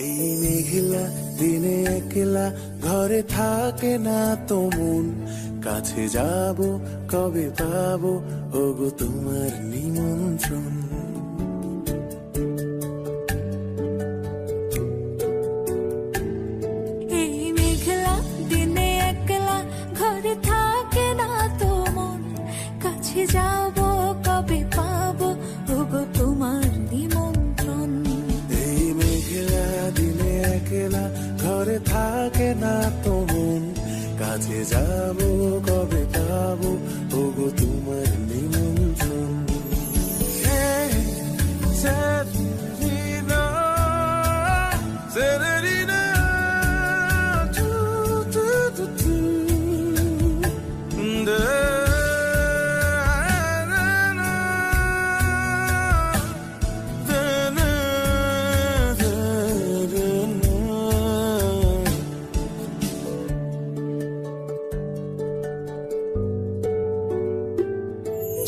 এই মেঘলা দিনে একলা ঘরে থাকে না তো মন, কাছে যাব কবে পাবো ওগো তোমার নিমন্ত্রণ। এই মেঘলা দিনে একলা ঘরে থাকে না তো মন, কাছে যাব কবে পাবো ওগো তোমার নিমন্ত্রণ। এই মেঘলা দিনে একলা ঘরে থাকে না তো মন, কাছে যাব কবে পাবো ওগো তোমার নিমন্ত্রণ। Severina, Severina, tu, tu, tu, tu. Da, na, na, da, na, da, da, na.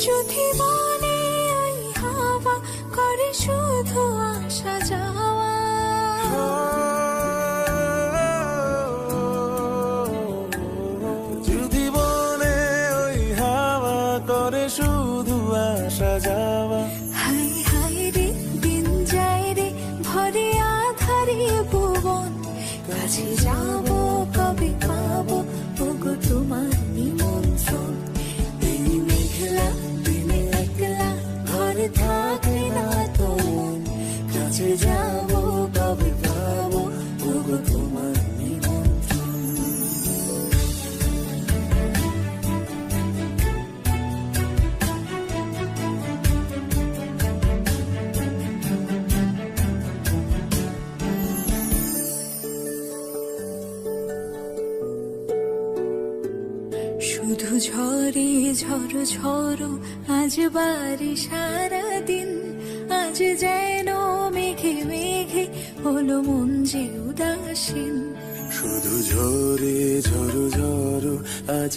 যদি মনে ওই হাওয়া করে শুধু আসা যাওয়া, যদি বলে ওই হাওয়া করে শুধু আসা যাওয়া, হাই হাই রে দিন যায় রে ভরে আধারে ভুবন, কাছে যাব কবে পাবো ওগো তোমার নিমন্ত্রণ। এই মেঘলা দিনে একলা ঘরে থাকে না তো মন, কাছে যাব কবে পাবো ওগো তোমার নিমন্ত্রণ। শুধু ঝরে ঝড়ো ঝড়ো আজ বাড়ি সারাদিন, আজ যেন মেঘে মেঘে হলো মন যে উদাসীন। শুধু ঝরে ঝড়ো ঝড়ো আজ